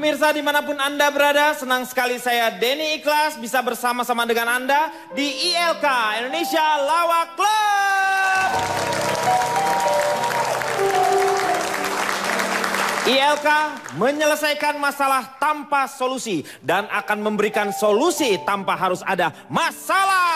pemirsa dimanapun Anda berada, senang sekali saya Denny Ikhlas bisa bersama-sama dengan Anda di ILK Indonesia Lawak Club. ILK menyelesaikan masalah tanpa solusi dan akan memberikan solusi tanpa harus ada masalah.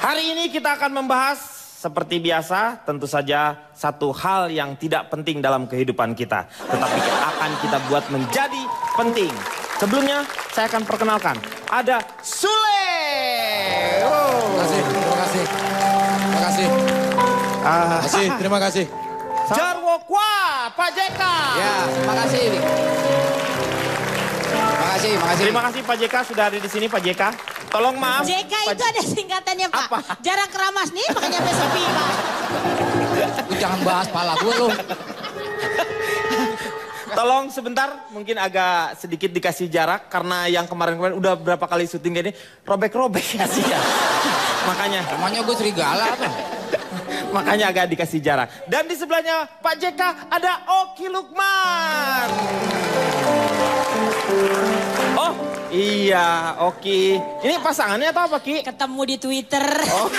Hari ini kita akan membahas seperti biasa, tentu saja satu hal yang tidak penting dalam kehidupan kita, tetapi akan kita buat menjadi penting. Sebelumnya saya akan perkenalkan, ada Sule. Terima kasih. Jarwo Kwa, Pak JK. Ya, terima kasih. Terima kasih Pak JK sudah ada di sini, Pak JK. Tolong maaf. JK itu ada singkatannya, Pak. Apa? Jarang keramas nih, makanya sepi, Pak. Jangan bahas pala gue lu. Tolong sebentar, mungkin agak sedikit dikasih jarak karena yang kemarin-kemarin udah berapa kali syuting gini robek-robek ya sih ya. Makanya. Namanya gue serigala apa? Makanya agak dikasih jarak. Dan di sebelahnya Pak JK ada Oki Lukman. Oh iya Oki. Ini pasangannya atau apa Ki? Ketemu di Twitter. Oh.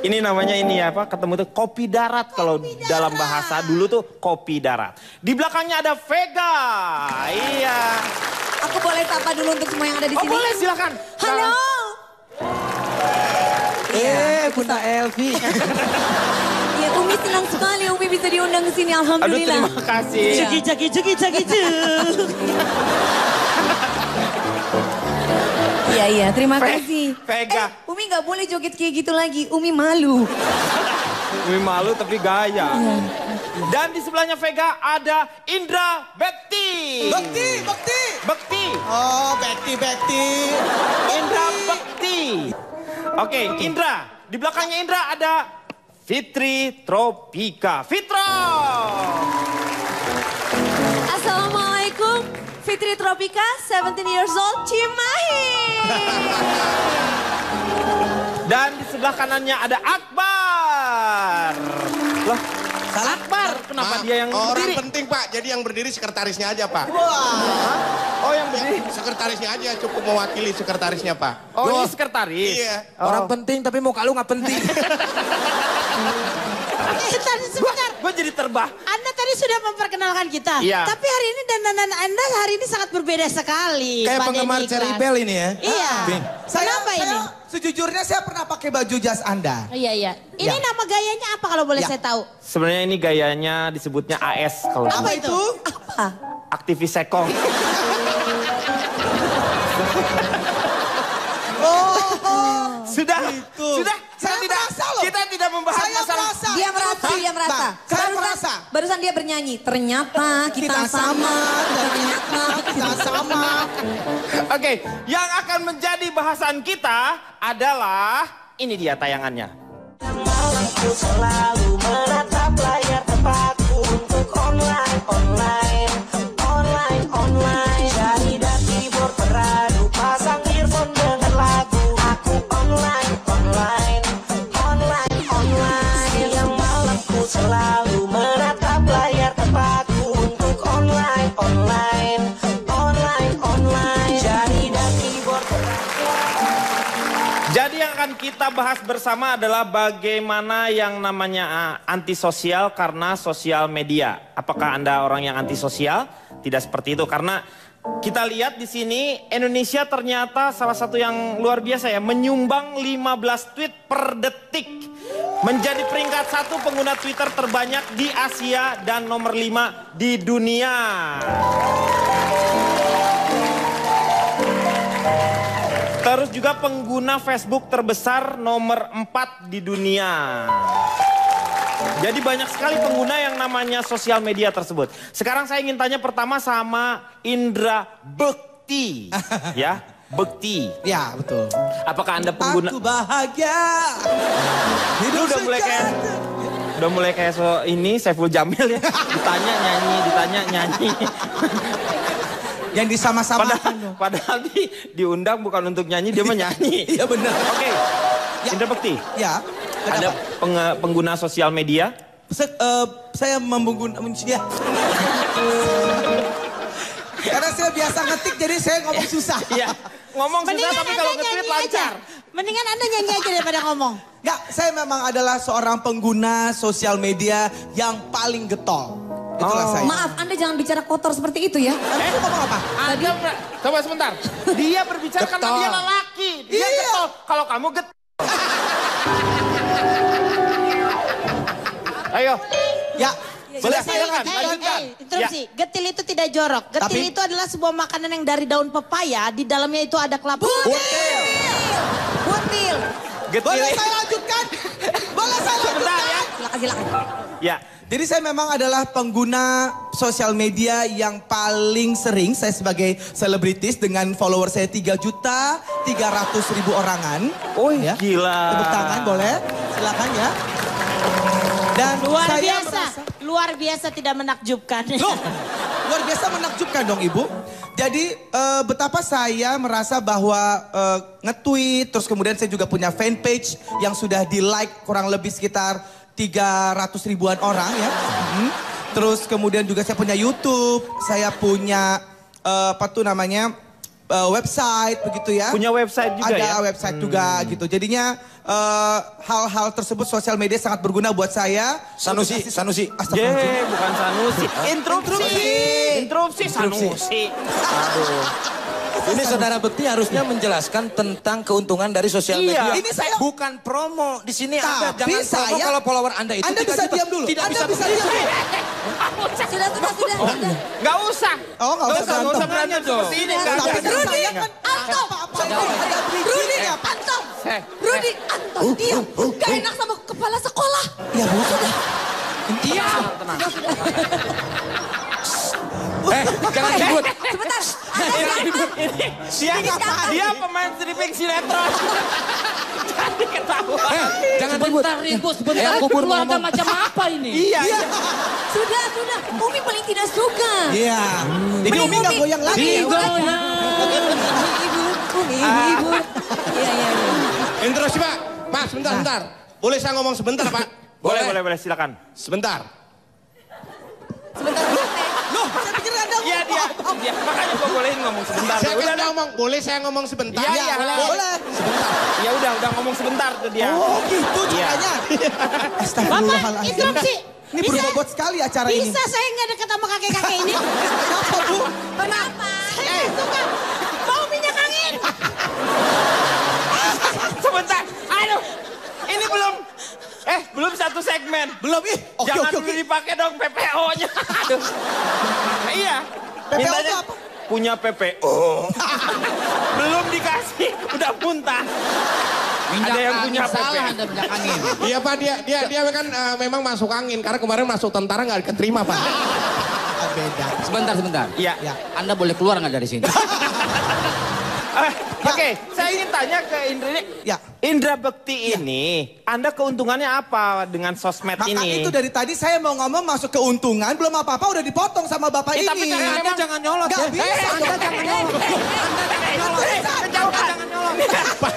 Ini namanya ini ya Pak, ketemu tuh kopi darat kalau dalam bahasa dulu tuh kopi darat. Di belakangnya ada Vega. Iya. Aku boleh sapa dulu untuk semua yang ada di sini? Oh boleh silakan. Halo. Bunda Elvi. Ya, Umi senang sekali Umi bisa diundang ke sini. Alhamdulillah. Aduh terima kasih. Cegi. Iya, terima kasih. Vega. Umi gak boleh joget kayak gitu lagi. Umi malu. Umi malu tapi gaya. Dan di sebelahnya Vega ada Indra Bekti. Bekti. Oh, Bekti. Indra Bekti. Oke, Indra. Di belakangnya Indra ada Fitri Tropika. Fitro. Assalamualaikum. Fitri Tropika, 17 years old, Cimahi. Dan di sebelah kanannya ada Akbar. Loh, Akbar, kenapa dia yang berdiri? Orang penting Pak, jadi yang berdiri sekretarisnya aja Pak. Oh yang berdiri? Sekretarisnya aja, cukup mewakili sekretarisnya Pak. Oh ini sekretaris? Iya. Orang penting tapi muka lu gak penting. Tadi sebentar. Gue jadi terbah. Anda tadi sudah memperkenalkan kita. Iya. Tapi hari ini dandanan Anda hari ini sangat berbeda sekali. Kayak Pak penggemar Denny Cherry Ikhlas. Bell ini ya. Iya. Kenapa ini? Sejujurnya saya pernah pakai baju jas Anda. Iya. Ini nama gayanya apa kalau boleh saya tahu? Sebenarnya ini gayanya disebutnya AS kalau Apa dulu. itu? Apa? Aktivis sekong. Sudah. Saya merasa loh. Kita tidak membahas Saya masalah. merasa. Dia merasa. Saya merasa. Barusan dia bernyanyi. Ternyata kita sama. Ternyata Kita sama. Oke, yang akan menjadi bahasan kita adalah ini dia tayangannya. Malamku selalu menatap layar tempatku untuk online. Jari dan keyboard beradu, pasang earphone dengar lagu. Aku online. Siang malamku selalu menatap layar tempatku untuk online. Jari dan keyboard Jadi yang akan kita bahas bersama adalah bagaimana yang namanya antisosial karena sosial media. Apakah Anda orang yang antisosial? Tidak seperti itu karena kita lihat di sini Indonesia ternyata salah satu yang luar biasa ya, menyumbang 15 tweet per detik. Menjadi peringkat 1 pengguna Twitter terbanyak di Asia dan nomor 5 di dunia. Terus juga pengguna Facebook terbesar nomor 4 di dunia. Jadi banyak sekali pengguna yang namanya sosial media tersebut. Sekarang saya ingin tanya pertama sama Indra Bekti. Ya, Bekti. Ya betul. Apakah Anda pengguna... Aku bahagia. Lu udah mulai kayak ini Saiful Jamil ya. Ditanya nyanyi. Yang disama-samakan. Padahal diundang bukan untuk nyanyi, dia menyanyi. Iya benar. Oke, Ya. Indra Bekti. Ya. Anda pengguna sosial media? Saya ya. Karena saya biasa ngetik jadi saya ngomong susah. Iya. Ngomong susah Mendingan tapi Anda kalau nge-tweet nyanyi aja. lancar. Mendingan Anda nyanyi aja daripada ngomong. Enggak, saya memang adalah seorang pengguna sosial media yang paling getol. Itulah saya. Maaf, Anda jangan bicara kotor seperti itu ya. Emang aku ngomong apa? Coba sebentar. Dia berbicara karena Getol. dia lelaki. Dia Iya. getol. Kalau kamu getol. Ayo. Ya. Boleh Saya silakan, lanjutkan. interupsi. Getil itu tidak jorok. Getil Tapi- itu adalah sebuah makanan yang dari daun pepaya. Di dalamnya itu ada kelapa. Butil. Getil. Boleh saya lanjutkan? Boleh saya Sebentar ya. lanjutkan? Silakan. Ya. Jadi saya memang adalah pengguna sosial media yang paling sering. Saya sebagai selebritis dengan follower saya 3.300.000 orangan. Oh ya. gila. Tepuk tangan boleh? Silakan ya. Dan Luar saya biasa. merasa- Luar biasa tidak menakjubkan. Loh, luar biasa menakjubkan dong Ibu. Jadi betapa saya merasa bahwa nge-tweet, terus kemudian saya juga punya fanpage yang sudah di-like kurang lebih sekitar 300 ribuan orang ya. Terus kemudian juga saya punya YouTube, saya punya apa tuh namanya website begitu ya. Punya website juga Ada ya? website juga gitu. Jadinya hal-hal tersebut sosial media sangat berguna buat saya. Sanusi. Astagfirullahaladzim. Ye, bukan Sanusi. Interupsi Sanusi. Ini saudara Bekti harusnya menjelaskan tentang keuntungan dari sosial Iya. media. Ini saya- bukan promo. Di sini Anda Tapi jangan promo saya- kalau follower Anda itu Anda 3 bisa juta. diam dulu. Tidak Anda bisa bisa diam dulu. Sudah. Nggak usah. Oh, nggak usah Nggak usah berantem seperti ini. Nggak Tapi ada. kan saya kan apa-apa itu ada bridging ya Pak. Anton. Rudi, Anton, diam. Gak enak sama kepala sekolah. Ya Bu. Diam. Jangan ribut. Sebentar. Dia pemain stripping sinetron. Jadi ketawa. Jangan ribut. Sebentar, keluarga macam apa ini? Iya. Sudah. Umi paling tidak suka. Iya. Jadi Umi nggak goyang lagi. Umi. Iya. Interupsi Pak. Pak, sebentar. Boleh saya ngomong sebentar Pak? Boleh, silakan. Sebentar. Loh, saya pikir Anda Iya dia. Makanya gua bolehin ngomong sebentar. Saya Udah, kan ngomong, boleh saya ngomong sebentar? Iya, boleh. Ya udah ngomong sebentar tuh dia. Oh gitu Iya. caranya. Bapak, Astagfirullahaladzim. interupsi. Ini berbobot sekali acara ini. Bisa saya nggak dekat sama kakek-kakek ini? Kenapa Bu? Kenapa? Saya nggak suka. Bau minyak angin. Sebentar. Aduh. Ini belum satu segmen. Belum ih. Jangan Oke. dulu dipakai dong PPO-nya. Aduh. Iya. PPO Mintanya itu apa? punya PPO. Belum dikasih, udah muntah. Ada yang punya salah PPO. Anda minyak angin. Iya Pak, dia kan memang masuk angin. Karena kemarin masuk tentara nggak diterima Pak. Beda. Sebentar. Iya. Anda boleh keluar nggak dari sini? Oke, saya ingin tanya ke Indra ini. Ya. Indra Bekti ini, Anda keuntungannya apa dengan sosmed Maka ini? itu dari tadi saya mau ngomong masuk keuntungan, belum apa-apa udah dipotong sama bapak ini. Tapi karena memang Jangan nyolot Gak ya. bisa dong.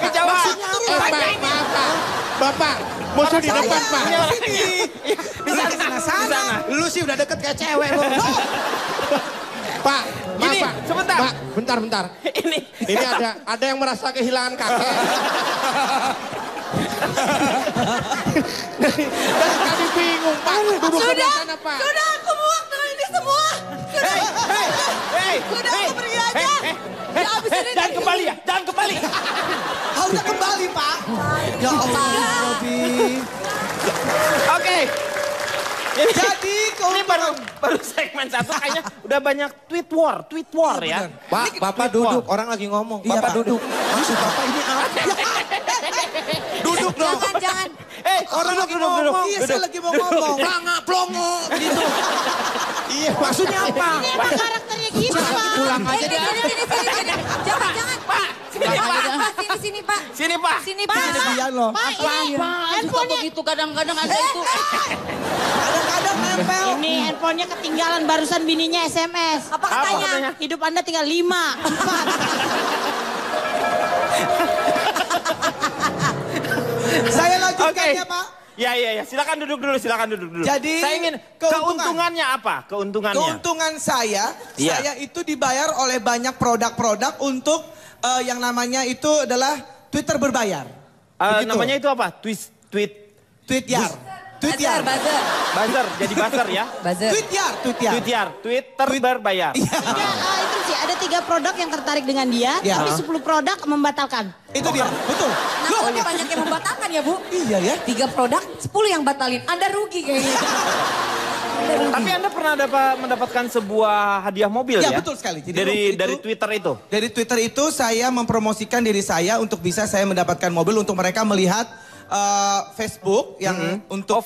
Kejauhan. Bapak, musuh di depan Pak. Di sana. Lu sih udah deket kayak cewek lu. Pak, maaf Ini, Pak. sebentar. Pak, bentar. Ini ada yang merasa kehilangan kakek. Dari tadi bingung Pak. Duduk sebelah sana Pak. Sudah, aku muak dengan ini semua. Sudah, aku pergi aja. Ya, abis ini Jangan kembali ya, jangan kembali. Harusnya kembali Pak. Ya Allah, Robi. Oke. Jadi Ini baru segmen 1 kayaknya udah banyak tweet war ya. Pak, Bapak duduk. Orang lagi ngomong. Iya, Bapak Pak. duduk. Maksud Bapak ini apa? Duduk dong. Jangan. Orang lagi ngomong. Iya, saya lagi mau ngomong. Pelanga, plongo. Gitu. Iya, maksudnya apa? Ini emang karakternya gitu, Pak. Pulang aja dia. Sini. Jangan. Pak, sini Pak. Sini, Pak. Sini Pak. Sini, Pak. Kasihan loh. Pak, ini Suka handphonenya. begitu kadang-kadang ada itu. Kadang-kadang nempel. Ini handphonenya ketinggalan barusan bininya SMS. Apa katanya? katanya? Hidup Anda tinggal 5, 4. Saya lanjutkan Lanjutkan ya, Pak. Ya. Silakan duduk dulu. Jadi, saya ingin keuntungannya apa? Keuntungan saya itu dibayar oleh banyak produk-produk untuk yang namanya itu adalah Twitter berbayar. Namanya itu apa? Tweetyar. Buzzer. Buzzer, jadi buzzer ya? Buzzer. Twitter berbayar. Itu sih ada 3 produk yang tertarik dengan dia, Ya. tapi 10 produk membatalkan. Itu dia, betul. Kenapa kok banyak yang membatalkan ya, Bu? Iya ya. 3 produk, 10 yang batalin. Anda rugi kayaknya. Tapi Anda pernah mendapatkan sebuah hadiah mobil ya? Ya, betul sekali. Jadi Dari Twitter itu? Dari Twitter itu saya mempromosikan diri saya untuk bisa saya mendapatkan mobil untuk mereka melihat Facebook yang untuk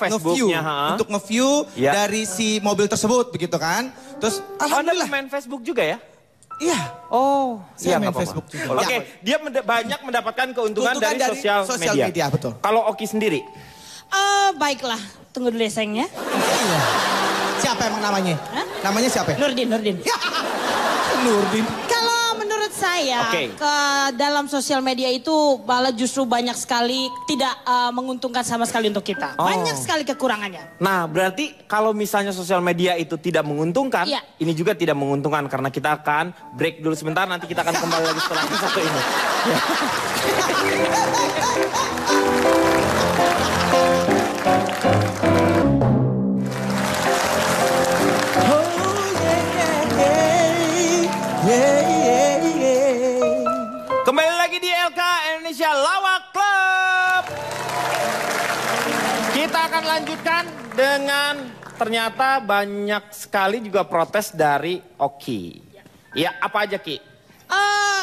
nge-view dari si mobil tersebut begitu kan. Terus alhamdulillah. Anda main Facebook juga ya? Iya. Oh, saya main Facebook juga. Oke, dia banyak mendapatkan keuntungan dari sosial media. Betul. Kalau Oki sendiri? Baiklah, tunggu dulu ya sayangnya. Iya. Siapa emang namanya? Hah? Namanya siapa? Nurdin. Ya. Nurdin. Kalau menurut saya ke dalam sosial media itu malah justru banyak sekali tidak menguntungkan sama sekali untuk kita. Banyak sekali kekurangannya. Nah, berarti kalau misalnya sosial media itu tidak menguntungkan, ini juga tidak menguntungkan karena kita akan break dulu sebentar, nanti kita akan kembali lagi setelah yang satu ini. Kembali lagi di LK Indonesia Lawak Club. Kita akan lanjutkan dengan ternyata banyak sekali juga protes dari Oki. Ya, apa aja Ki?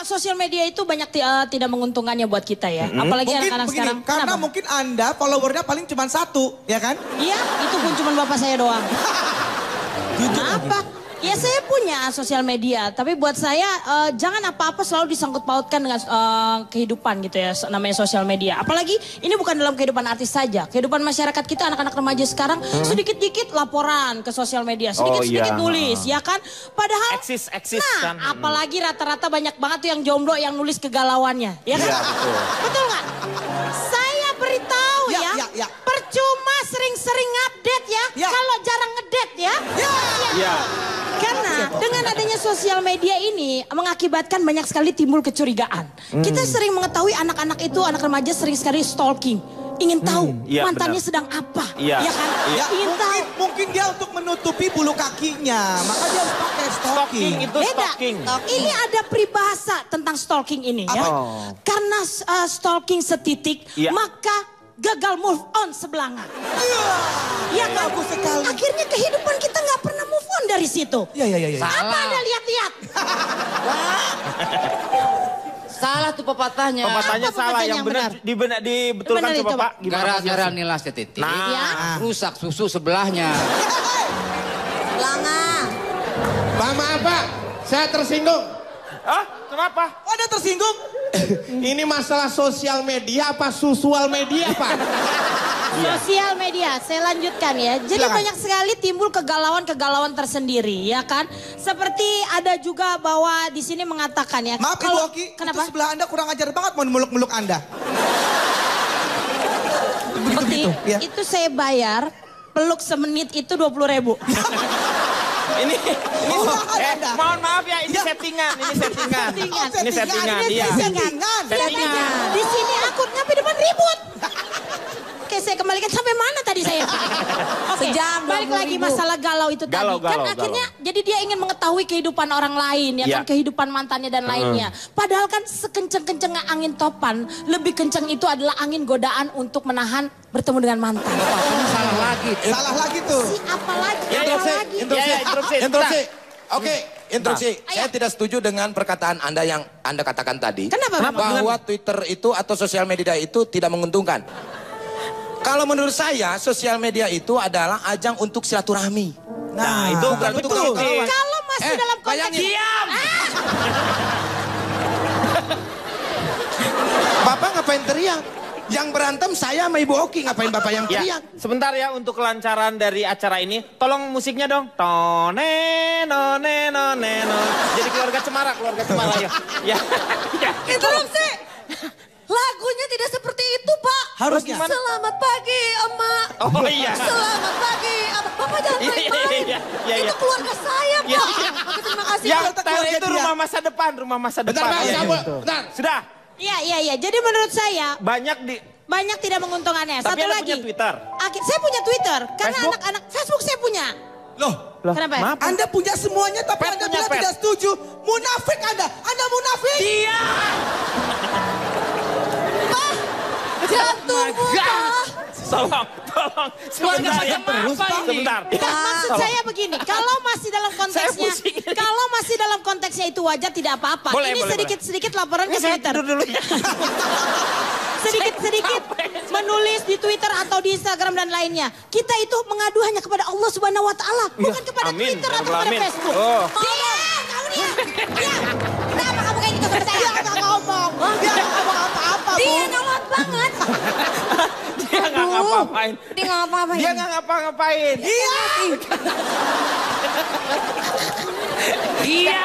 Sosial media itu banyak tidak menguntungkannya buat kita ya. Apalagi anak-anak sekarang. Karena mungkin Anda followernya paling cuma 1, ya kan? Iya, itu pun cuma bapak saya doang. Kenapa? Ya saya punya sosial media, tapi buat saya jangan apa-apa selalu disangkut pautkan dengan kehidupan gitu ya, namanya sosial media. Apalagi ini bukan dalam kehidupan artis saja, kehidupan masyarakat kita, anak-anak remaja sekarang sedikit-dikit laporan ke sosial media, sedikit-sedikit nulis, ya kan? Padahal, eksis nah kan. apalagi rata-rata banyak banget tuh yang jomblo yang nulis kegalauannya, ya kan? Ya, betul nggak? Saya beritahu ya, percuma sering-sering update ya, kalau jarang ngedate ya. Ya. Karena dengan adanya sosial media ini mengakibatkan banyak sekali timbul kecurigaan. Kita sering mengetahui anak-anak itu, anak remaja sering sekali stalking. Ingin tahu mantannya sedang apa. Ya kan? Ingin tahu. Mungkin dia untuk menutupi bulu kakinya. Maka dia harus pakai stalking. Itu stalking. Ini ada peribahasa tentang stalking ini ya. Karena stalking setitik, maka gagal move on sebelanga. Iya kan? Bagus sekali. Akhirnya kehidupan kita nggak pernah move on dari situ. Iya. Apa Anda lihat-lihat? Salah tuh pepatahnya. Pepatahnya Apa salah, pepatahnya yang yang benar dibetulkan Benar, coba coba. Pak. Gimana Gara-gara nila setitik. Rusak susu sebelahnya. Langa. Pak maaf Pak, saya tersinggung. Kenapa? Anda tersinggung? Ini masalah sosial media apa susual media Pak? Sosial media, saya lanjutkan ya. Jadi banyak sekali timbul kegalauan-kegalauan tersendiri, ya kan? Seperti ada juga bahwa di sini mengatakan ya. Maaf Ibu Oki, kenapa? itu sebelah Anda kurang ajar banget mau meluk-meluk Anda. Begitu. Itu saya bayar, peluk semenit itu 20.000. Ini mohon maaf ya, ini settingan. Ini settingan. Di sini akunnya di depan ribut. Oke, saya kembalikan sampai mana tadi saya? Oke, Sejam, balik lagi 20.000. masalah galau itu tadi. Kan akhirnya jadi dia ingin mengetahui kehidupan orang lain, ya kan, kehidupan mantannya dan lainnya. Padahal kan sekenceng-kencengnya angin topan, lebih kenceng itu adalah angin godaan untuk menahan bertemu dengan mantan. Ini salah lagi. Salah lagi tuh. Apa lagi? Instruksi. Oke, instruksi. Saya tidak setuju dengan perkataan Anda yang Anda katakan tadi. Kenapa? Bahwa Twitter itu atau sosial media itu tidak menguntungkan. Kalau menurut saya, sosial media itu adalah ajang untuk silaturahmi. Nah, itu bukan untuk kritik. Kalau masih dalam konteks Diam! Bapak ngapain teriak? Yang berantem saya sama Ibu Oki, ngapain Bapak yang teriak? Sebentar ya, untuk kelancaran dari acara ini, tolong musiknya dong. Tone, none, none, none. Jadi keluarga Cemara ya. Interupsi. Lagunya tidak seperti itu, Pak. Harusnya. gimana? Selamat pagi, Emak. Oh iya. Selamat pagi, Abang. Bapak jangan main-main. Iya. Itu keluarga saya, Pak. Iya. Oke, terima kasih. Yang Keluarga tahu itu dia. rumah masa depan, rumah masa Bentar, depan. Bang, Iya, kamu, gitu. bentar. Sudah, Iya. Jadi menurut saya banyak tidak menguntungkannya. Tapi Satu Anda lagi. punya Twitter? Saya punya Twitter. Karena Facebook? anak-anak Facebook saya punya. Loh, Kenapa? Maaf. Anda punya semuanya tapi Pet Anda punya bilang pet. tidak setuju. Munafik Anda. Anda munafik. Iya. Jantung muka. Tolong. Sebentar ya. Sebentar. Maksud saya begini, kalau masih dalam konteksnya, pusing. kalau masih dalam konteksnya itu wajar tidak apa-apa. Boleh, Ini boleh, sedikit laporan ke Saya Twitter. tidur dulu ya. Sedikit menulis di Twitter atau di Instagram dan lainnya. Kita itu mengadu hanya kepada Allah Subhanahu wa taala, bukan kepada amin. Twitter atau Ya kepada amin. Facebook. Oh. Dia, kamu dia. Kenapa kamu kayak gitu sama saya? Dia nggak ngomong. Dia nggak ngomong apa-apa, Bu. Dia nolak banget. Dia nggak ngapa-ngapain. Dia nggak apa-apa. Dia nggak ngapa-ngapain. Iya. Iya.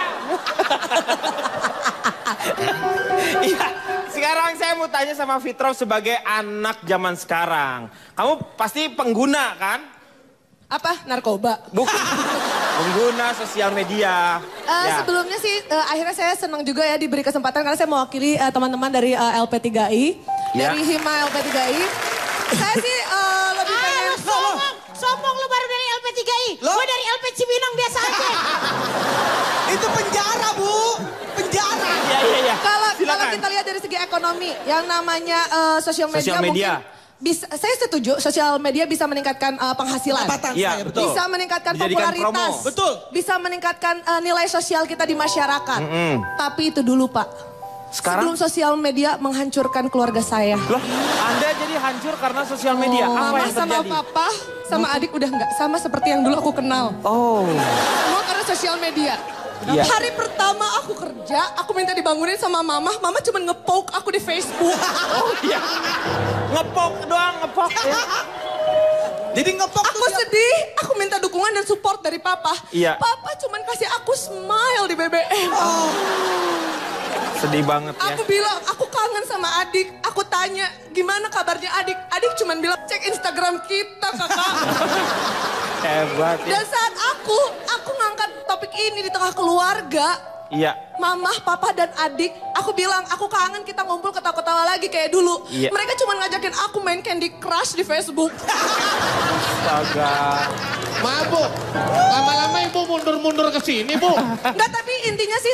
Sekarang saya mau tanya sama Fitrau sebagai anak zaman sekarang. Kamu pasti pengguna kan? Apa? Narkoba? Bukan. Pengguna sosial media. Ya. Sebelumnya sih akhirnya saya senang juga ya diberi kesempatan karena saya mewakili teman-teman dari LP3I. Ya. Dari Hima LP3I. Saya sih lebih pengen... Sombong lu baru dari LP3I. Loh? Gue dari LP Cibinong biasa aja. Itu penjara, Bu. Penjara. Iya. Kalau Silakan. kita lihat dari segi ekonomi, yang namanya sosial media, Sosial media. mungkin bisa, saya setuju sosial media bisa meningkatkan penghasilan. Pendapatan Iya, saya, betul. Bisa meningkatkan Dijadikan popularitas. promo. Betul. Bisa meningkatkan nilai sosial kita di masyarakat. Tapi itu dulu, Pak. Sekarang? Sebelum sosial media menghancurkan keluarga saya. Loh, Anda jadi hancur karena sosial media. Apa Mama yang sama terjadi? papa sama adik udah nggak sama seperti yang dulu aku kenal. Oh. Semua karena sosial media. Iya. Hari pertama aku kerja, aku minta dibangunin sama mama. Mama cuma nge-poke aku di Facebook. Oh iya. Ngepok doang, ngepok. Ya. Jadi ngepok Aku sedih, aku minta dukungan dan support dari papa. Iya. Papa cuma kasih aku smile di BBM. Sedih banget ya. Aku bilang, aku kangen sama adik. Aku tanya, gimana kabarnya adik? Adik cuma bilang, cek Instagram kita, kakak. Hebat ya. Dan saat aku ngangkat topik ini di tengah keluarga, Iya. mama, papa, dan adik, aku bilang, aku kangen kita ngumpul ketawa-ketawa lagi kayak dulu. Iya. Mereka cuma ngajakin aku main Candy Crush di Facebook. Astaga. Maaf, Bu. Lama-lama Ibu mundur-mundur ke sini, Bu. Enggak, tapi intinya sih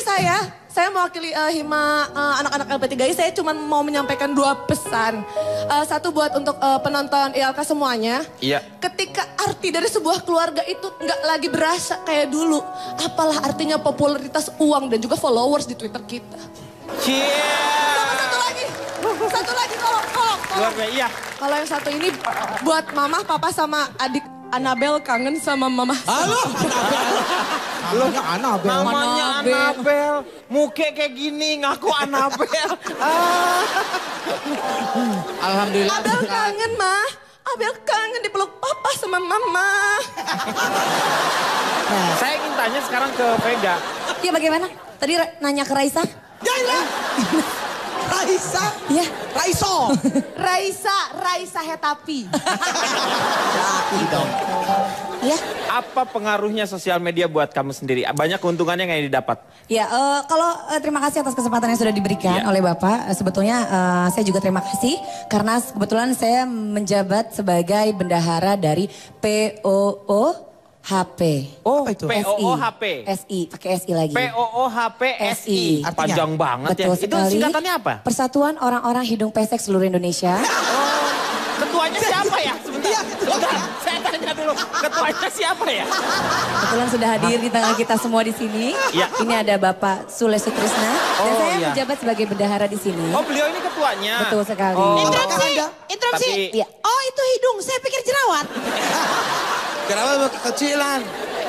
saya mewakili Hima anak-anak LP3I, saya cuma mau menyampaikan 2 pesan. Satu buat untuk penonton ILK semuanya. Iya. Ketika arti dari sebuah keluarga itu nggak lagi berasa kayak dulu. Apalah artinya popularitas uang dan juga followers di Twitter kita. Cie. Sama satu lagi tolong. Luar biasa, iya. Kalau yang satu ini buat mama, papa sama adik Anabel kangen sama mama. Halo, namanya Anabel. Namanya Anabel. Muke kayak gini, ngaku Anabel. Alhamdulillah. Abel kangen, mah. Abel kangen dipeluk papa sama mama. Saya ingin tanya sekarang ke Vega. Ya bagaimana? Tadi nanya ke Raisa? Raisa. Iya. Raiso. Raisa Hetapi. Iya. Apa pengaruhnya sosial media buat kamu sendiri? Banyak keuntungannya nggak yang didapat? Ya, kalau terima kasih atas kesempatan yang sudah diberikan oleh Bapak. Sebetulnya saya juga terima kasih karena kebetulan saya menjabat sebagai bendahara dari POOHP. Oh, Apa itu? POOHP. SI, pakai SI lagi. POOHP SI. Artinya? Panjang banget Betul ya. Itu sekali. singkatannya apa? Persatuan Orang-orang Hidung Pesek Seluruh Indonesia. Ketuanya siapa ya? Sebentar. Saya tanya dulu. Ketuanya siapa ya? Kebetulan sudah hadir di tengah kita semua di sini. Iya. Ini ada Bapak Sule Sutrisna dan Oh, saya iya. menjabat sebagai bendahara di sini. Oh, beliau ini ketuanya. Betul sekali. Oh. Interupsi. Tapi- Iya. Oh itu hidung, saya pikir jerawat. Kenapa kekecilan?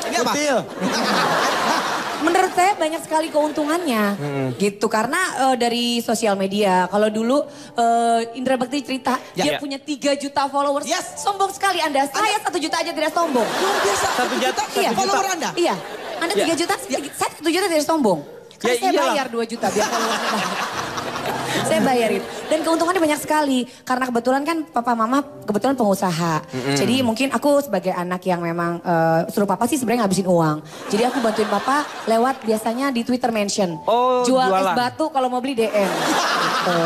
Ini apa? Kecil. Menurut saya banyak sekali keuntungannya gitu karena dari sosial media. Kalau dulu Indra Bakti cerita dia Ya. punya 3 juta followers. Yes. Sombong sekali Anda. Saya 1 juta aja tidak sombong. Luar biasa. 1 juta. Iya. Follower Anda. Iya. Anda 3 juta, saya 1 juta tidak sombong. Karena Ya saya iyalah. bayar 2 juta biar followersnya banyak. Saya bayarin. Dan keuntungannya banyak sekali. Karena kebetulan kan papa mama kebetulan pengusaha. Jadi mungkin aku sebagai anak yang memang suruh papa sih sebenarnya ngabisin uang. Jadi aku bantuin papa lewat biasanya di Twitter mention. Oh, jual es jualan. batu kalau mau beli DM. Gitu.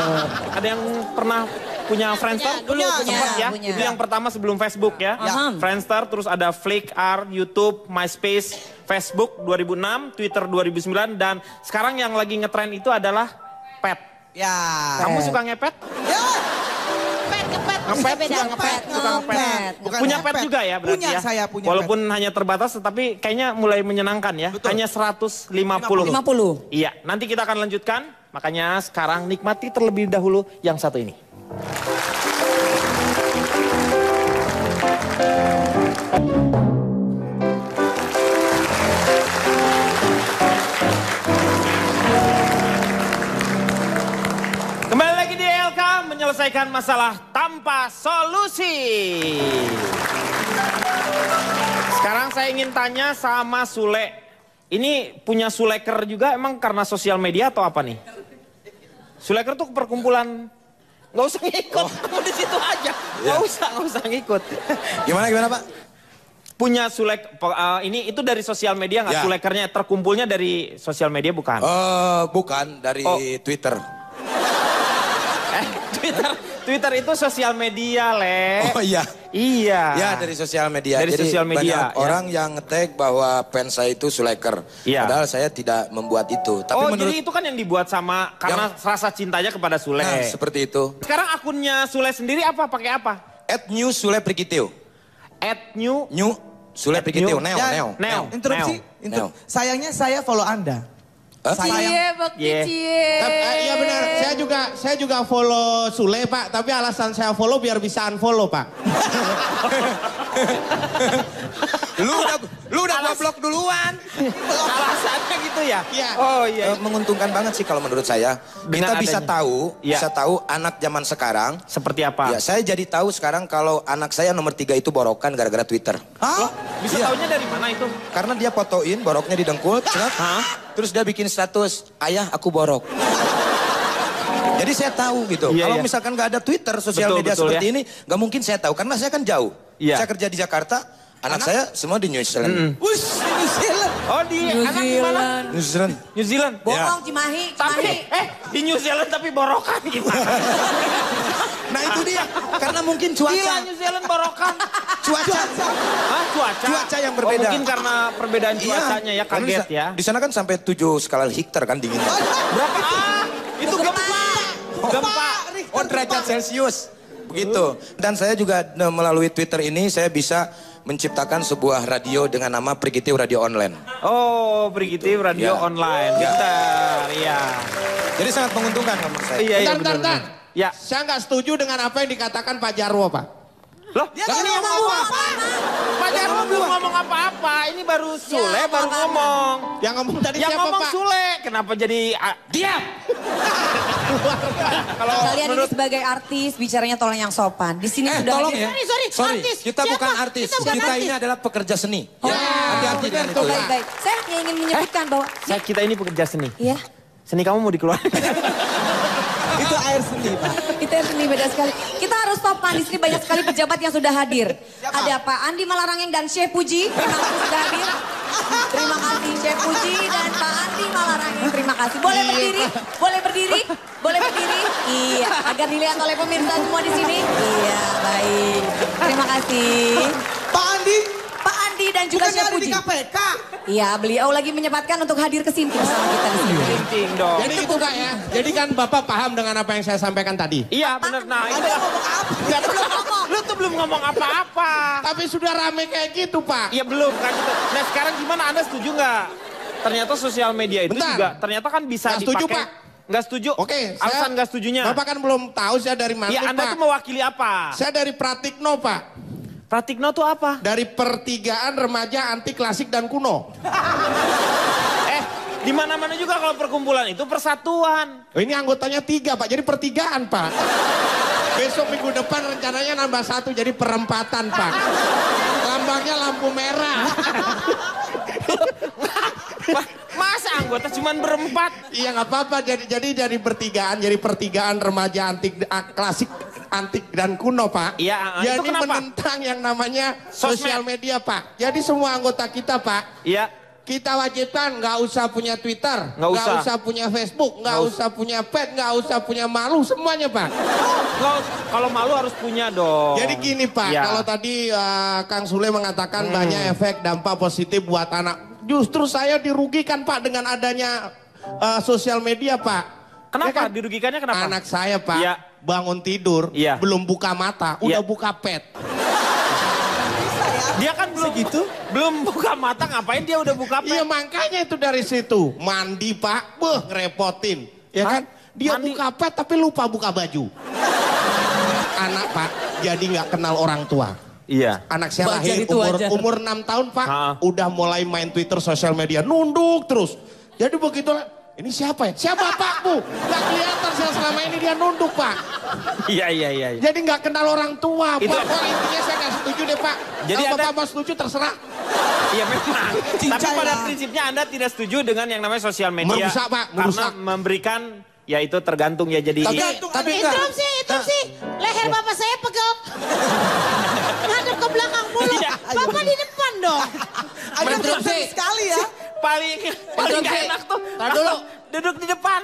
Ada yang pernah punya Friendster? Dulu sempat ya. punya. Itu yang pertama sebelum Facebook ya. Ya. Friendster, terus ada Flickr, YouTube, MySpace, Facebook 2006, Twitter 2009, dan sekarang yang lagi ngetren itu adalah Pet. Ya. Kamu suka ngepet? Ya. Ngepet, Beda, suka ngepet, suka ngepet. Bukan Punya ngepet. pet juga ya berarti Punya, ya? saya punya Walaupun hanya terbatas, tetapi kayaknya mulai menyenangkan ya. Betul. Hanya 150. 50. Iya, nanti kita akan lanjutkan. Makanya sekarang nikmati terlebih dahulu yang satu ini. Kembali lagi di ELK menyelesaikan masalah tanpa solusi. Sekarang saya ingin tanya sama Sule. Ini punya Suleker juga emang karena sosial media atau apa nih? Suleker tuh perkumpulan. Nggak usah ngikut, kamu di situ aja. Nggak usah ngikut. Gimana Pak? Punya Sulek, ini itu dari sosial media nggak? Ya. Sulekernya terkumpulnya dari sosial media bukan? Bukan, dari Twitter. Twitter itu sosial media, Le. Oh iya. Iya. Ya dari sosial media. Dari Jadi sosial media, banyak ya. orang yang nge-tag bahwa fans saya itu Suleker. Iya. Padahal saya tidak membuat itu. Tapi Oh menurut jadi itu kan yang dibuat sama karena rasa cintanya kepada Sule. Nah, seperti itu. Sekarang akunnya Sule sendiri apa? Pakai apa? @new_sule_prigiteo. @new New Sule Prigiteo. New. Neo. Neo. Interupsi. Neo. Sayangnya saya follow Anda. Cie, Bakti Cie. Iya benar, saya juga follow Sule Pak, tapi alasan saya follow biar bisa unfollow Pak. Lu udah gua blok duluan. Alasannya gitu ya? Iya. Oh iya. Menguntungkan banget sih kalau menurut saya. Dengan Kita bisa adanya. tahu, Iya. bisa tahu anak zaman sekarang. Seperti apa? Ya, saya jadi tahu sekarang kalau anak saya nomor 3 itu borokan gara-gara Twitter. Loh, bisa Iya. taunya dari mana itu? Karena dia fotoin boroknya di dengkul, terus dia bikin status, ayah aku borok. Jadi saya tahu gitu. Iya, Kalau iya. misalkan nggak ada Twitter, sosial Betul, media betul, seperti ya. ini, nggak mungkin saya tahu. Karena saya kan jauh. Iya. Saya kerja di Jakarta, anak saya semua di New Zealand. Wush, New Zealand. Oh di anak di mana? New Zealand. New Zealand. Bohong, Cimahi. Tapi di New Zealand tapi borokan gimana? Nah itu dia. Karena mungkin cuaca. Gila New Zealand borokan. Cuaca. Hah, cuaca? Cuaca yang berbeda. Oh, mungkin karena perbedaan cuacanya ya Karena kaget ya. Di sana kan sampai 7 skala Richter kan dinginnya. Berapa? Itu gempa. Gempa. Oh derajat Celcius. Begitu. Dan saya juga melalui Twitter ini saya bisa menciptakan sebuah radio dengan nama Prigiteo Radio Online. Oh, Prigiteo Radio Ya. Online. Ya. Bentar, iya. Jadi sangat menguntungkan menurut saya. Iya, iya Bentar, benar. Ya. Saya nggak setuju dengan apa yang dikatakan Pak Jarwo Pak. Loh, Dia ini nggak ngomong apa? Pak Jarwo belum ngomong apa-apa. Ini baru Sule baru ngomong. Yang ngomong tadi Yang siapa ngomong Pak? Sule. Kenapa jadi diam? Kalau Kalian menurut ini sebagai artis bicaranya tolong yang sopan. Di sini sudah Tolong hadir- ya. Sorry, Kita bukan artis. Kita ini adalah pekerja seni. Oh. Hati-hati dengan itu. Baik, baik. Saya hanya ingin menyebutkan bahwa kita ini pekerja seni. Iya. Seni kamu mau dikeluarin? Itu air seni, Pak. Itu yang seni beda sekali. Kita harus sopan. Di sini banyak sekali pejabat yang sudah hadir. Ada Pak Andi Malarangeng dan Chef Puji. Terima kasih sudah hadir. Terima kasih Chef Puji dan Pak Andi Malarangeng. Terima kasih. Boleh berdiri? Boleh berdiri? Boleh berdiri? Iya. Agar dilihat oleh pemirsa semua di sini. Iya, baik. Terima kasih. Pak Andi, Pak Andi dan juga bukannya Chef ada di Puji. KPK. Iya, beliau lagi menyempatkan untuk hadir ke sini bersama kita di sini. Penting dong. Jadi itu Kak ya. Jadi kan Bapak paham dengan apa yang saya sampaikan tadi. Iya benar. Nah itu Anda ngomong apa? Nggak, lu tuh belum ngomong apa-apa. Tapi sudah rame kayak gitu Pak. Iya belum kan gitu. Nah sekarang gimana Anda setuju nggak? Ternyata sosial media itu Bentar. juga ternyata kan bisa Nggak setuju, dipakai. Pak. Nggak setuju. Oke. Alasan nggak setujunya. Bapak kan belum tahu saya dari mana Ya Anda Pak. tuh mewakili apa? Saya dari Pratikno Pak. Pratikno tuh apa? Dari Pertigaan Remaja Anti Klasik dan Kuno. Di mana-mana juga kalau perkumpulan itu persatuan. Oh, ini anggotanya 3 Pak, jadi pertigaan Pak. Besok minggu depan rencananya nambah 1 jadi perempatan Pak. Lambangnya lampu merah. Masa anggota cuma berempat. Iya nggak apa-apa. Jadi dari pertigaan remaja antik klasik antik dan kuno Pak. Iya. Jadi Itu kenapa? menentang yang namanya sosial media Pak. Jadi semua anggota kita Pak. Iya. Kita wajibkan nggak usah punya Twitter, nggak usah punya Facebook, nggak usah punya pet, nggak usah punya malu, semuanya Pak. Kalau malu harus punya dong. Jadi gini Pak, Ya. kalau tadi Kang Sule mengatakan banyak efek dampak positif buat anak. Justru saya dirugikan Pak dengan adanya sosial media Pak. Kenapa? Dirugikannya kenapa? Anak saya Pak, Ya. bangun tidur, belum buka mata, udah buka pet. Dia kan belum buka mata, ngapain dia udah buka pet? Iya makanya itu dari situ. Mandi Pak, ngerepotin. Ya kan? Dia buka pet tapi lupa buka baju. Anak Pak, jadi nggak kenal orang tua. Iya. Anak saya lahir umur 6 tahun Pak, udah mulai main Twitter, sosial media, nunduk terus. Jadi begitu, ini siapa ya? Siapa Pak Bu? Gak kelihatan selama ini dia nunduk Pak. Iya. Jadi nggak kenal orang tua Pak. Intinya saya nggak setuju deh Pak. Jadi kalau Bapak mau setuju terserah. Iya memang. Tapi pada prinsipnya Anda tidak setuju dengan yang namanya sosial media. Merusak Pak, merusak. Karena memberikan, ya itu tergantung ya jadi. Tapi interupsi. Leher bapak saya pegel. Ngadep ke belakang mulu. Bapak di depan dong. Interupsi sekali ya. Paling gak enak tuh. dulu. Duduk di depan.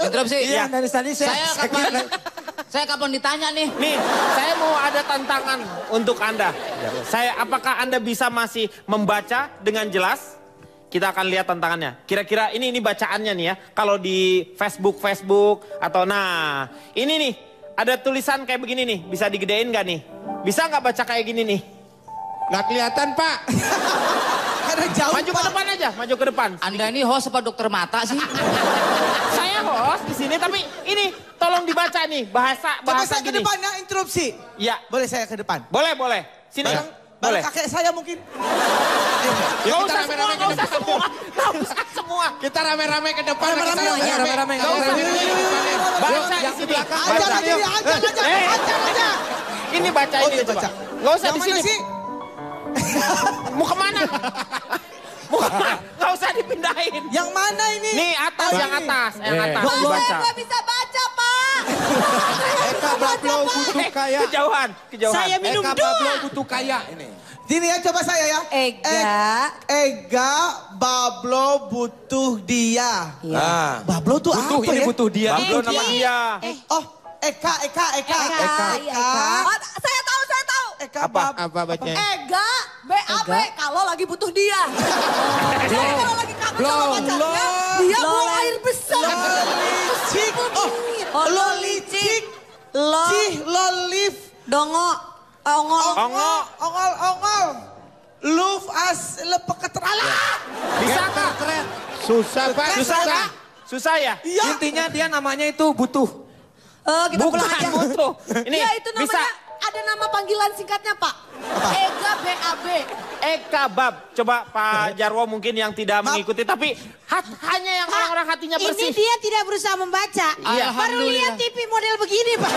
Interupsi. Iya, dari tadi Saya kapan ditanya nih? Nih, saya mau ada tantangan untuk Anda. Apakah Anda bisa masih membaca dengan jelas? Kita akan lihat tantangannya. Kira-kira ini bacaannya nih ya. Kalau di Facebook atau ini nih. Ada tulisan kayak begini nih. Bisa digedein gak nih? Bisa gak baca kayak gini nih? Nggak kelihatan Pak. Maju ke depan aja, maju ke depan. Anda ini host apa dokter mata sih? Saya host di sini, tapi ini tolong dibaca nih bahasa Saya ke gini. depan ya, interupsi. Ya, Boleh saya ke depan? boleh. Sini. Boleh. Boleh. Kakek saya mungkin. Gak usah semua. Kita rame-rame ke depan. Rame-rame. Baca di sini. Aja. Ini baca ini coba. Gak usah di sini. Mau kemana? Gak usah dipindahin. Yang mana ini? Nih atas, yang atas. Saya Dibaca. nggak bisa baca Pak. Eka Bablo butuh kaya. Kejauhan. Saya minum Eka dua. Bablo butuh kaya ini. Sini ya, coba saya ya. Ega Bablo butuh dia. Bablo tuh apa ya? butuh dia. Bablo nama dia. Eka. Saya tahu. Eka Apa bacanya? Ega, BAB kalau lagi butuh dia. Jadi kalau lagi kangen sama pacarnya, dia buang air besar. Lolicik. Lolicik. Lolif. Dongo, Ongol. Luf as lepeketeralah. Bisa nggak? Susah Pak. Susah ya? Intinya dia namanya itu butuh. Kita pulang aja. Butuh. Ini Ya itu namanya, bisa. ada nama panggilan singkatnya Pak. Ega BAB. Eka Bab. Coba Pak Jarwo mungkin yang tidak mengikuti. Tapi hanya yang orang-orang hatinya Ini bersih. dia tidak berusaha membaca. Iya. Baru lihat TV model begini Pak.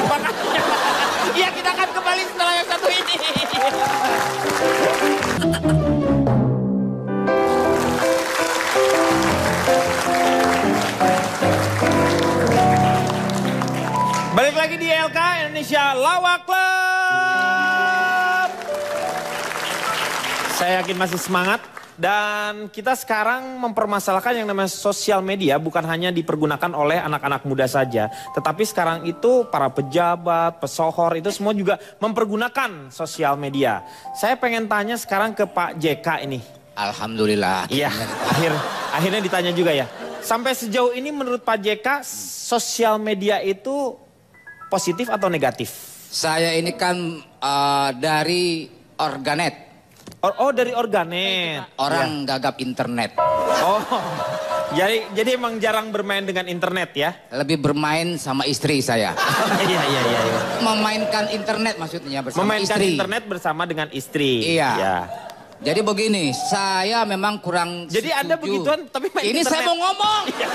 Makanya. Iya, kita akan kembali setelah yang satu ini. Balik lagi di LK Indonesia Lawak Club. Saya yakin masih semangat. Dan kita sekarang mempermasalahkan yang namanya sosial media bukan hanya dipergunakan oleh anak-anak muda saja. Tetapi sekarang itu para pejabat, pesohor itu semua juga mempergunakan sosial media. Saya pengen tanya sekarang ke Pak JK ini. Alhamdulillah. Iya, akhirnya ditanya juga ya. Sampai sejauh ini menurut Pak JK sosial media itu positif atau negatif? Saya ini kan dari Organet. Dari Organet. Orang gagap internet. Oh, jadi emang jarang bermain dengan internet ya? Lebih bermain sama istri saya. Iya. Memainkan internet maksudnya bersama Memainkan istri. internet bersama dengan istri. Iya. Ya. Jadi begini, saya memang kurang Jadi setuju. Anda begituan tapi main Ini internet. saya mau ngomong. Iya.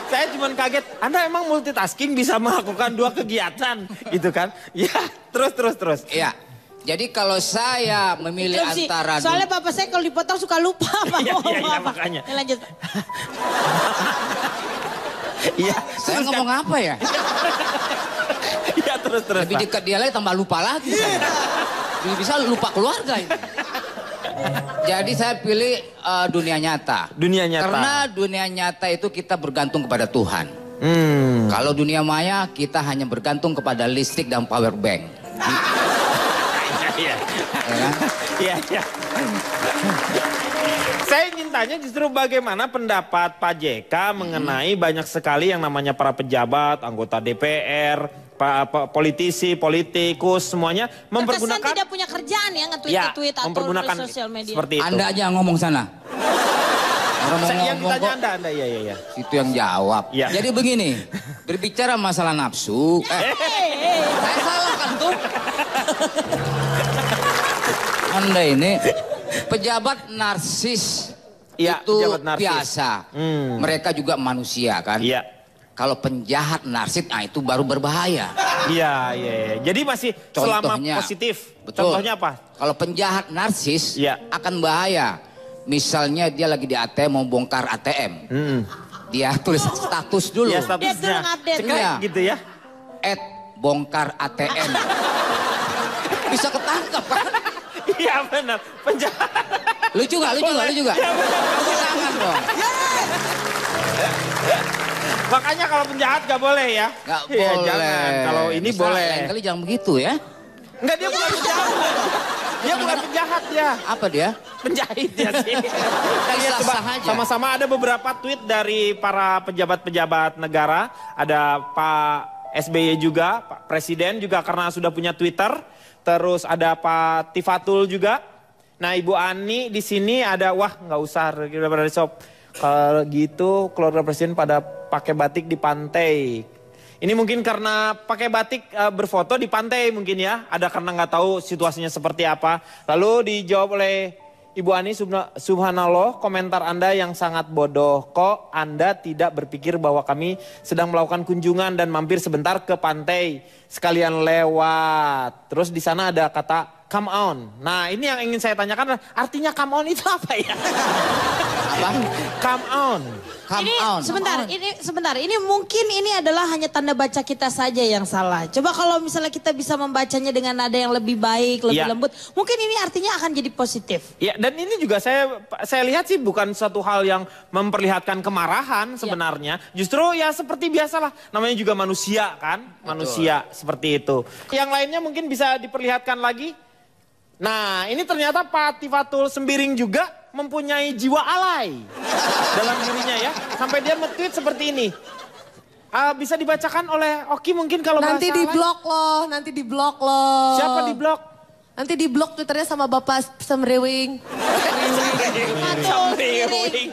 Saya cuma kaget, Anda emang multitasking bisa melakukan dua kegiatan gitu kan? Ya, terus. Iya. Jadi kalau saya memilih Interupsi. antara... Soalnya bapak saya kalau dipotong suka lupa apa Iya, ngomong iya, apa. makanya. Ya, lanjut. Iya. Saya ngomong apa ya? Iya terus. Lebih Pak. dekat dia lagi tambah lupa lagi saya. Bisa lupa keluarga ini. Jadi saya pilih dunia nyata. Dunia nyata. Karena dunia nyata itu kita bergantung kepada Tuhan. Kalau dunia maya kita hanya bergantung kepada listrik dan power bank. Iya. Ya kan? Iya. Saya ingin tanya justru bagaimana pendapat Pak JK mengenai banyak sekali yang namanya para pejabat, anggota DPR, politisi, politikus, semuanya mempergunakan... Terkesan tidak punya kerjaan ya nge-tweet atau mempergunakan sosial media. seperti itu. Anda aja ngomong sana. Orang Yang ditanya Anda, iya. Itu yang jawab. Ya. Jadi begini, berbicara masalah nafsu. Saya salah kan tuh? Anda ini pejabat narsis Ya, itu pejabat narsis. biasa. Mereka juga manusia kan. Iya. Kalau penjahat narsis, nah itu baru berbahaya. Iya. Jadi masih selama Contohnya, positif. betul. Contohnya apa? Kalau penjahat narsis Iya. akan bahaya. Misalnya dia lagi di ATM mau bongkar ATM. Dia tulis status dulu. Ya Dia statusnya. dulu ngupdate. Cekrek Iya. gitu ya. @bongkar ATM. Bisa ketangkap kan? Iya benar. Penjahat. Lucu gak? Lucu gak? Iya benar. Tepuk tangan dong. Makanya kalau penjahat gak boleh ya. Gak Iya, boleh. jangan. Kalau ini Bisa, boleh. Lain kali jangan begitu ya. Enggak, dia bukan penjahat. Dia bukan penjahat ya. Apa dia? Penjahit ya sih. Kita lihat coba Sah-sah aja. sama-sama ada beberapa tweet dari para pejabat-pejabat negara. Ada Pak SBY juga, Pak Presiden juga karena sudah punya Twitter. Terus ada Pak Tifatul juga. Nah Ibu Ani di sini ada, wah nggak usah kita berada di shop. Kalau gitu keluarga Presiden pada pakai batik di pantai. Ini mungkin karena pakai batik berfoto di pantai mungkin ya. Ada karena nggak tahu situasinya seperti apa. Lalu dijawab oleh Ibu Ani, subhanallah komentar Anda yang sangat bodoh. Kok Anda tidak berpikir bahwa kami sedang melakukan kunjungan dan mampir sebentar ke pantai. Sekalian lewat. Terus di sana ada kata come on. Nah ini yang ingin saya tanyakan, artinya come on itu apa ya? Apa? Come on. Sebentar. Ini mungkin ini adalah hanya tanda baca kita saja yang salah. Coba kalau misalnya kita bisa membacanya dengan nada yang lebih baik, lebih lembut, mungkin ini artinya akan jadi positif. Ya, dan ini juga saya lihat sih bukan suatu hal yang memperlihatkan kemarahan sebenarnya. Justru ya seperti biasalah, namanya juga manusia kan, manusia seperti itu. Yang lainnya mungkin bisa diperlihatkan lagi. Nah, ini ternyata Pak Tifatul Sembiring juga mempunyai jiwa alay dalam dirinya ya. Sampai dia nge-tweet seperti ini. Bisa dibacakan oleh Oki mungkin kalau Nanti bahasa di alay. blok loh, nanti di blok loh. Siapa di blok? Nanti di blok Twitternya sama Bapak Semrewing. Semriwing.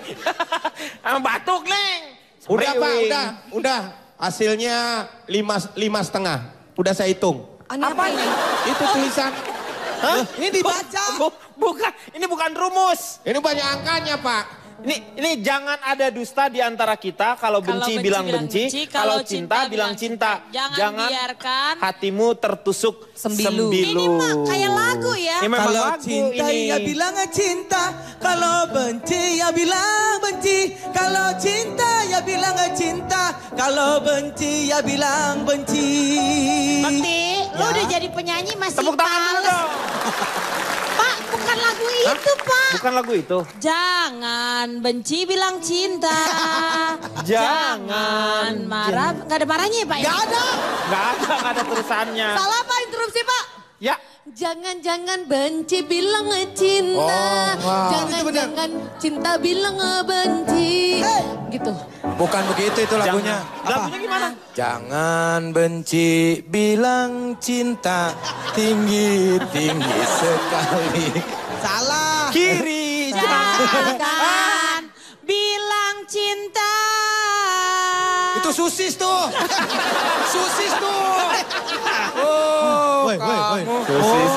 Batuk, Neng. Udah Pak, Semriwing. udah. Hasilnya 5,5. Udah saya hitung. Apa ini? Itu tulisan. Hah? Ini dibaca. Bukan, ini bukan rumus. Ini banyak angkanya Pak. Ini jangan ada dusta di antara kita. Kalau benci bilang benci, kalau cinta bilang cinta. Jangan biarkan hatimu tertusuk sembilu. Ini mah kayak lagu ya. Ini memang Kalau lagu cinta ini. ya bilang cinta, kalau benci ya bilang benci, kalau cinta ya bilang cinta, kalau benci ya bilang benci. Bekti, lu udah jadi penyanyi masih Tepuk tangan dulu pales. dong. Pak, bukan lagu itu, Pak. Bukan lagu itu. Jangan benci bilang cinta. Jangan marah. Gak ada marahnya ya, Pak? Gak ada. Gak ada tulisannya. Salah apa interupsi Pak? Ya. Jangan benci bilang cinta. Jangan cinta bilang benci. Gitu. Bukan begitu itu lagunya. Lagunya gimana? Jangan benci bilang cinta tinggi-tinggi sekali. Salah. Kiri. Jangan bilang cinta. Itu susis tuh. Susis tuh. Woi. Susis.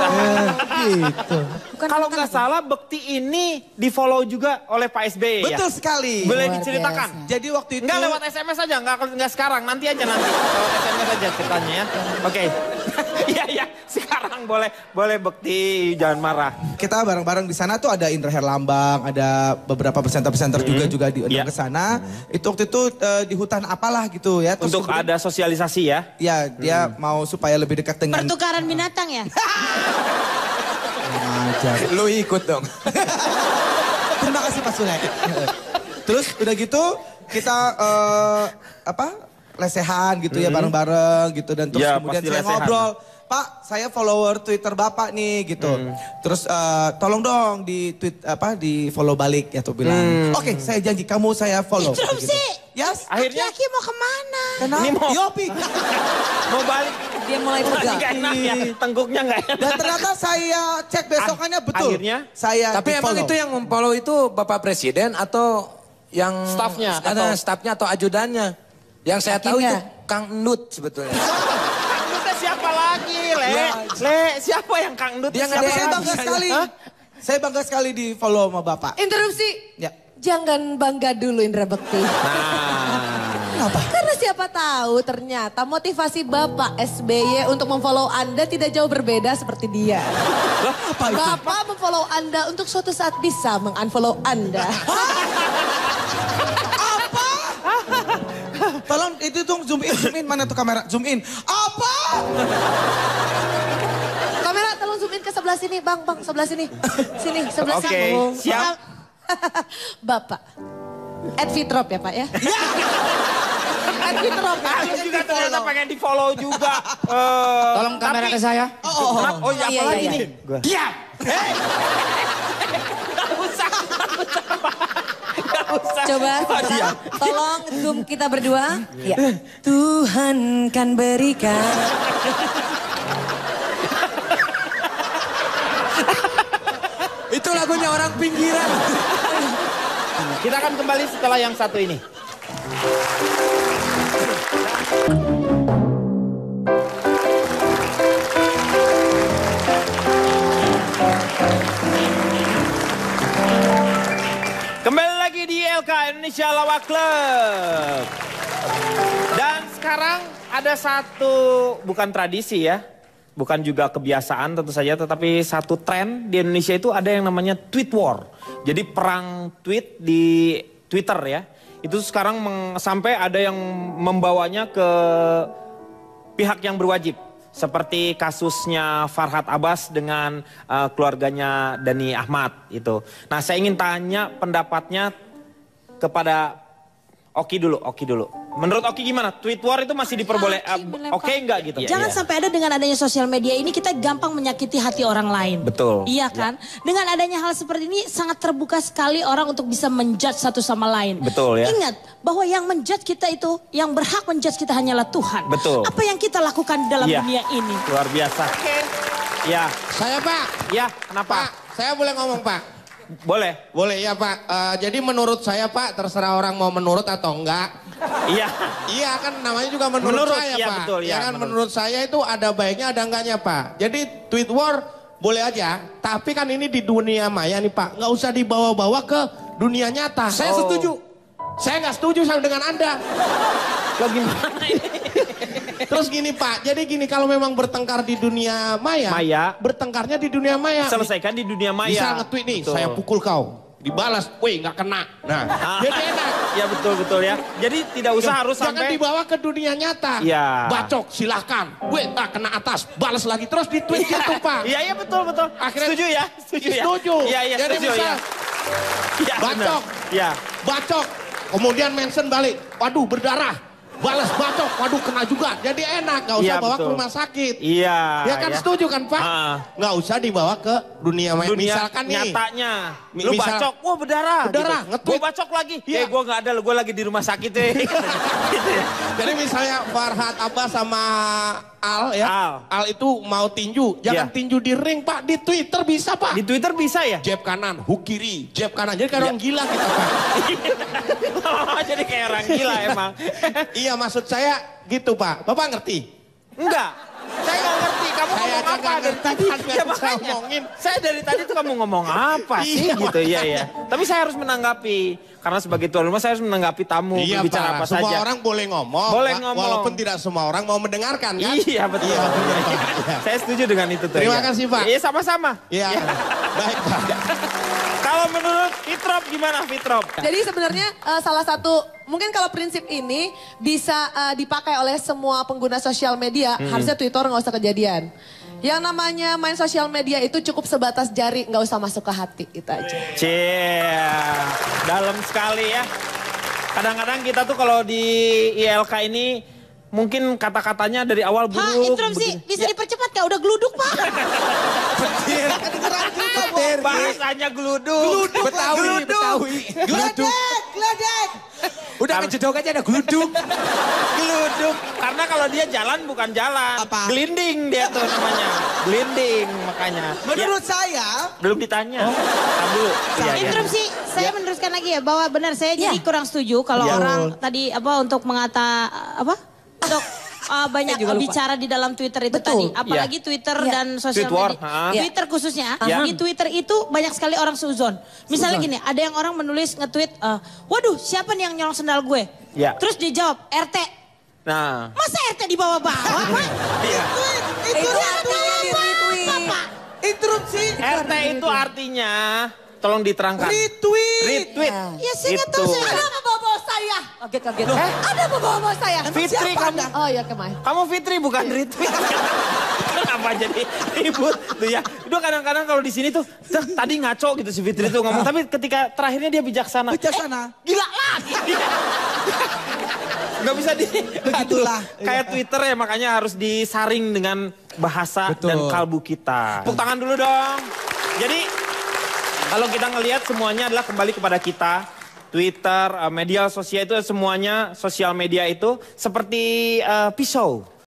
Gitu. Kalau nggak salah Bekti ini di follow juga oleh Pak SBY ya? Betul sekali. Boleh Luar diceritakan? biasa. Jadi waktu itu. Enggak lewat SMS aja, enggak sekarang, nanti aja nanti. Lewat SMS aja ceritanya ya. Oke. Iya, sekarang. sekarang boleh Bekti, jangan marah. Kita bareng-bareng di sana tuh ada Indra Herlambang, ada beberapa presenter-presenter juga diundang ke sana. Itu waktu itu di hutan apalah gitu ya. Terus untuk ada sosialisasi ya? Ya, dia mau supaya lebih dekat dengan... Pertukaran binatang ya? Lu ikut dong. Terima kasih Pak Sule. Terus udah gitu kita lesehan gitu ya bareng-bareng gitu. Dan terus kemudian saya ngobrol. Pak, saya follower Twitter Bapak nih gitu. Terus tolong dong di tweet di follow balik ya tuh bilang. Oke, saya janji kamu saya follow. Interupsi. Gitu. Yes. Akhirnya Aki mau kemana? Kenapa? Ini mau Yopi. mau balik. Dia mulai pegang. Gak enak ya, tengguknya gak enak. Dan ternyata saya cek besokannya betul. Akhirnya? Saya Tapi emang itu yang memfollow itu Bapak Presiden atau yang Staffnya atau staffnya atau ajudannya? Yang saya tahu itu Kang Nut sebetulnya. Kang Nutnya siapa lagi, Le, siapa yang Kang Nut? Tapi saya bangga sekali. Saya bangga sekali di follow sama Bapak. Interupsi. Ya. Jangan bangga dulu Indra Bekti. Kenapa? Karena siapa tahu ternyata motivasi Bapak SBY untuk memfollow Anda tidak jauh berbeda seperti dia. Apa itu? Bapak memfollow Anda untuk suatu saat bisa mengunfollow Anda. Tolong itu tuh zoom in mana tuh kamera? Zoom in. Apa? Kamera tolong zoom in ke sebelah sini, Bang, sebelah sini. Sini, sebelah Oke, siap. Bapak. @fitrop ya, Pak ya? @fitrop. Aku juga ternyata pengen di follow juga. Tolong kamera ke saya. Oh iya, apa lagi nih? Diam! Gak usah. Coba, tolong zoom kita berdua. Ya. Tuhan kan berikan. Itu lagunya orang pinggiran. Kita akan kembali setelah yang satu ini. Kembali lagi di LK Indonesia Lawak Club. Dan sekarang ada satu, bukan tradisi ya, bukan juga kebiasaan tentu saja, tetapi satu tren di Indonesia itu ada yang namanya tweet war. Jadi perang tweet di Twitter ya. Itu sekarang sampai ada yang membawanya ke pihak yang berwajib. Seperti kasusnya Farhad Abbas dengan keluarganya Dhani Ahmad itu. Nah, saya ingin tanya pendapatnya kepada Oki dulu. Menurut Oki gimana? Tweet war itu masih diperbolehkan? Oke enggak gitu? Jangan sampai ada dengan adanya sosial media ini kita gampang menyakiti hati orang lain. Betul. Iya kan? Dengan adanya hal seperti ini sangat terbuka sekali orang untuk bisa menjudge satu sama lain. Betul ya. Ingat bahwa yang menjudge kita itu, yang berhak menjudge kita hanyalah Tuhan. Betul. Apa yang kita lakukan di dalam dunia ini. Luar biasa. Ya. Saya Pak. Ya, kenapa? Pak, saya boleh ngomong Pak? Boleh. Boleh ya Pak. Jadi menurut saya Pak, terserah orang mau menurut atau enggak. Iya. Iya kan namanya juga menurut saya iya, Pak. Betul, ya kan menurut saya itu ada baiknya ada enggaknya Pak. Jadi tweet war boleh aja. Tapi kan ini di dunia maya nih Pak. Nggak usah dibawa-bawa ke dunia nyata. Saya setuju. Saya nggak setuju sama dengan Anda. Bagaimana ini? Terus gini Pak, jadi gini kalau memang bertengkar di dunia maya, bertengkarnya di dunia maya. Selesaikan di dunia maya. Bisa nge-tweet nih, betul. saya pukul kau. Dibalas, weh nggak kena. Nah, jadi enak. Ya betul ya. Jadi tidak usah harus Jangan sampai. dibawa ke dunia nyata. Ya. Bacok silahkan. Weh tak kena atas, balas lagi. Terus di tweet gitu Pak. Iya betul. Akhirnya, setuju ya? Setuju. Iya jadi setuju misal, ya. Ya, bacok. Iya. Bacok. Kemudian mention balik. Waduh berdarah. Balas bacok, waduh kena juga. Jadi enak, gak usah bawa ke rumah sakit. Iya. Ya kan setuju kan Pak? Gak usah dibawa ke dunia misalkan nih. Nyatanya. Lu bacok, wah berdarah. Gitu. Gue bacok lagi. Iya. Gue gak ada, gue lagi di rumah sakit deh. Gitu ya. Jadi misalnya Farhad Abbas sama Al ya. Al itu mau tinju. Jangan tinju di ring Pak, di Twitter bisa Pak. Di Twitter bisa ya? Jab kanan, hook kiri, jab kanan. Jadi kayak orang gila kita Pak. Jadi kayak orang gila emang. Iya maksud saya gitu Pak. Bapak ngerti? Enggak. Saya nggak ngerti kamu ngomong apa dari tadi? Ya makanya, saya dari tadi tuh kamu ngomong apa sih gitu, ya. Tapi saya harus menanggapi. Karena sebagai tuan rumah saya harus menanggapi tamu, berbicara apa semua saja. orang boleh ngomong. Boleh ngomong. Walaupun tidak semua orang mau mendengarkan kan? Iya betul. Iya, benar, Pak. Saya setuju dengan itu. Terima kasih Pak. Iya sama-sama. Iya. Baik Pak. Kalau menurut Fitrop gimana Fitrop? Jadi sebenarnya salah satu, mungkin kalau prinsip ini bisa dipakai oleh semua pengguna sosial media, harusnya Twitter nggak usah kejadian. Yang namanya main sosial media itu cukup sebatas jari, nggak usah masuk ke hati, itu aja. Dalam sekali ya. Kadang-kadang kita tuh kalau di ILK ini mungkin kata-katanya dari awal buruk. Interupsi, bisa dipercepat gak? Udah geluduk Pak. Bahasanya geluduk. Betawi. Geledek. Udah ngejedok aja ada geluduk. Geluduk. Karena kalau dia jalan bukan jalan. Apa? Gelinding dia tuh namanya. Gelinding makanya. Menurut saya, Belum ditanya. Dulu. Iya. Interupsi, saya meneruskan lagi ya bahwa benar saya jadi kurang setuju kalau orang tadi untuk untuk banyak bicara di dalam Twitter itu tadi. Apalagi Twitter dan sosial media. Twitter khususnya. Di Twitter itu banyak sekali orang suzon. Misalnya gini, ada yang orang menulis nge-tweet, waduh siapa nih yang nyolong sendal gue? Ya. Terus dia jawab, RT. Nah. Masa RT dibawa-bawa Pak? Itu artinya di retweet. interupsi. RT itu artinya, tolong diterangkan. Retweet. Ya saya nggak tahu saya. Ada apa bawa saya? Kaget. Ada apa bawa saya? Fitri kamu. Oh ya kemana? Kamu Fitri bukan retweet. Kenapa jadi ribut tuh ya? Itu kadang-kadang kalau di sini tuh tadi ngaco gitu si Fitri tuh ngomong, tapi ketika terakhirnya dia bijaksana. Gila lagi. Gak bisa Begitulah. Kayak Twitter ya, makanya harus disaring dengan bahasa dan kalbu kita. Tepuk tangan dulu dong. Jadi kalau kita ngelihat semuanya adalah kembali kepada kita. Twitter, media sosial itu semuanya, sosial media itu seperti pisau.